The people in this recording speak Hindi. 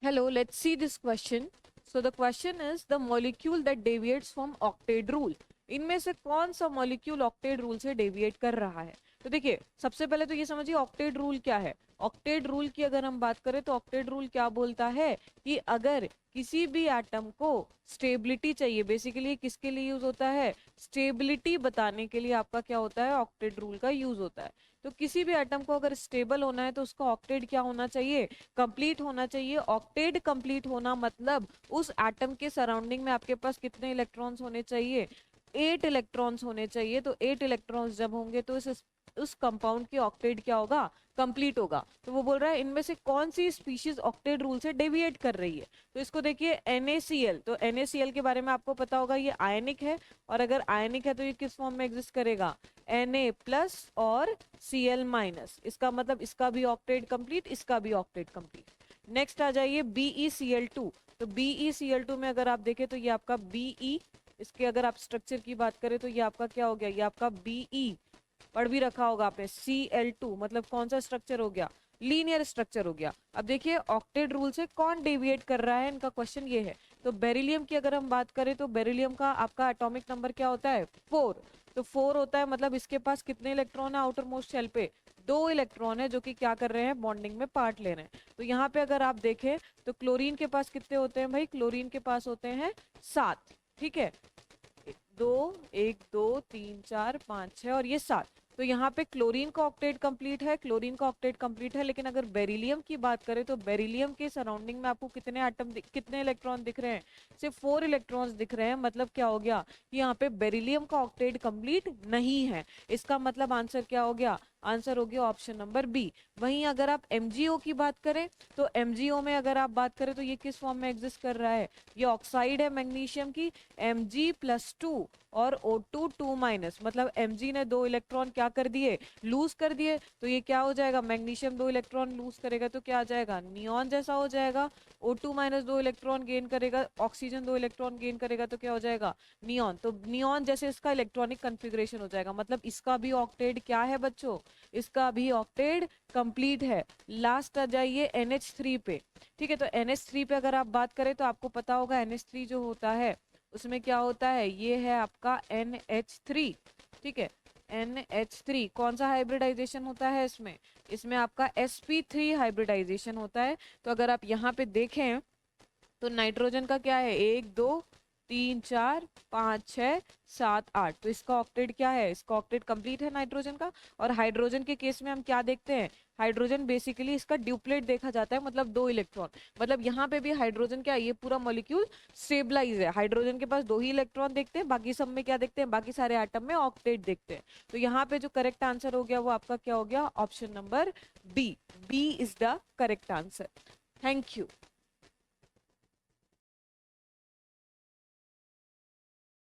Hello, let's see this question. So the question is the molecule that deviates from octet rule. इनमें से कौन सा मॉलिक्यूल ऑक्टेट रूल से डेविएट कर रहा है? तो देखिए, सबसे पहले तो ये समझिए ऑक्टेट रूल क्या है. ऑक्टेट रूल की अगर हम बात करें तो ऑक्टेट रूल क्या बोलता है कि अगर किसी भी एटम को स्टेबिलिटी चाहिए, बेसिकली किसके लिए यूज होता है? स्टेबिलिटी बताने के लिए आपका क्या होता है? ऑक्टेट रूल का यूज होता है. तो किसी भी एटम को अगर स्टेबल होना है तो उसका ऑक्टेट क्या होना चाहिए? कंप्लीट होना चाहिए. ऑक्टेट कंप्लीट होना मतलब उस एटम के सराउंडिंग में आपके पास कितने इलेक्ट्रॉन्स होने चाहिए? 8 इलेक्ट्रॉन्स होने चाहिए. तो 8 इलेक्ट्रॉन्स जब होंगे तो उस कंपाउंड की ऑक्टेट क्या होगा? कंप्लीट होगा. तो वो बोल रहा है इनमें से कौन सी स्पीशीज ऑक्टेट रूल से डेविएट कर रही है. तो इसको देखिए NaCl. तो NaCl के बारे में आपको पता होगा, ये आयनिक है. और अगर आयनिक है तो ये किस फॉर्म में एग्जिस्ट करेगा? Na+ और Cl-. इसका मतलब इसका भी ऑक्टेट कंप्लीट, इसका भी ऑक्टेट कंप्लीट. नेक्स्ट आ जाइए BeCl2. तो BeCl2 में अगर आप देखें तो ये आपका Be, इसके अगर आप स्ट्रक्चर की बात करें तो ये आपका क्या हो गया? ये आपका Be, पढ़ भी रखा होगा आपने. Cl2 मतलब कौन सा स्ट्रक्चर हो गया? लीनियर स्ट्रक्चर हो गया. अब देखिए ऑक्टेट रूल से कौन डेविएट कर रहा है, इनका क्वेश्चन ये है. तो बेरिलियम की अगर हम बात करें तो बेरिलियम का आपका एटॉमिक नंबर क्या होता है? 4. तो 4 होता है मतलब इसके पास कितने इलेक्ट्रॉन है आउटर मोस्ट शेल पे? 2 इलेक्ट्रॉन है जो कि क्या कर रहे हैं? बॉन्डिंग में पार्ट ले रहे हैं. तो यहाँ पे अगर आप देखें तो क्लोरीन के पास कितने होते हैं भाई? क्लोरीन के पास होते हैं 7. ठीक है, 2, 1, 2, 3, 4, 5, 6 और ये 7. तो यहाँ पे क्लोरीन का ऑक्टेट कंप्लीट है, क्लोरीन का ऑक्टेट कंप्लीट है. लेकिन अगर बेरिलियम की बात करें तो बेरिलियम के सराउंडिंग में आपको कितने एटम कितने इलेक्ट्रॉन दिख रहे हैं? सिर्फ 4 इलेक्ट्रॉन्स दिख रहे हैं. मतलब क्या हो गया कि यहाँ पे बेरिलियम का ऑक्टेट कंप्लीट नहीं है. इसका मतलब आंसर क्या हो गया? आंसर हो गया ऑप्शन नंबर बी. वहीं अगर आप MgO की बात करें तो MgO में अगर आप बात करें तो ये किस फॉर्म में एग्जिस्ट कर रहा है? ये ऑक्साइड है मैग्नीशियम की, Mg+2 और O2 2-. मतलब Mg ने 2 इलेक्ट्रॉन क्या कर दिए? लूज कर दिए. तो ये क्या हो जाएगा? मैग्नीशियम 2 इलेक्ट्रॉन लूज करेगा तो क्या आ जाएगा? नियॉन जैसा हो जाएगा. O2- 2 इलेक्ट्रॉन गेन करेगा, ऑक्सीजन 2 इलेक्ट्रॉन गेन करेगा तो क्या हो जाएगा? नियॉन. तो नियॉन जैसे इसका इलेक्ट्रॉनिक कन्फिग्रेशन हो जाएगा. मतलब इसका भी ऑक्टेट क्या है बच्चों? इसका भी ऑक्टेट कंप्लीट है. लास्ट आ जाइए NH3 पे. ठीक है, तो NH3 पे अगर आप बात करें तो आपको पता होगा NH3 जो होता है उसमें क्या होता है? ये है आपका NH3. ठीक है, NH3 कौन सा हाइब्रिडाइजेशन होता है इसमें? इसमें आपका sp3 हाइब्रिडाइजेशन होता है. तो अगर आप यहाँ पे देखें तो नाइट्रोजन का क्या है? 1, 2, 3, 4, 5, 6, 7, 8. तो इसका ऑक्टेट क्या है? इसका ऑक्टेट कंप्लीट है नाइट्रोजन का. और हाइड्रोजन के केस में हम क्या देखते हैं? हाइड्रोजन बेसिकली इसका ड्यूप्लेट देखा जाता है, मतलब 2 इलेक्ट्रॉन. मतलब यहाँ पे भी हाइड्रोजन क्या है? ये पूरा मॉलिक्यूल स्टेबलाइज है. हाइड्रोजन के पास 2 ही इलेक्ट्रॉन देखते हैं, बाकी सब में क्या देखते हैं? बाकी सारे एटम में ऑक्टेट देखते हैं. तो यहाँ पे जो करेक्ट आंसर हो गया वो आपका क्या हो गया? Option number B. B is the correct answer. Thank you.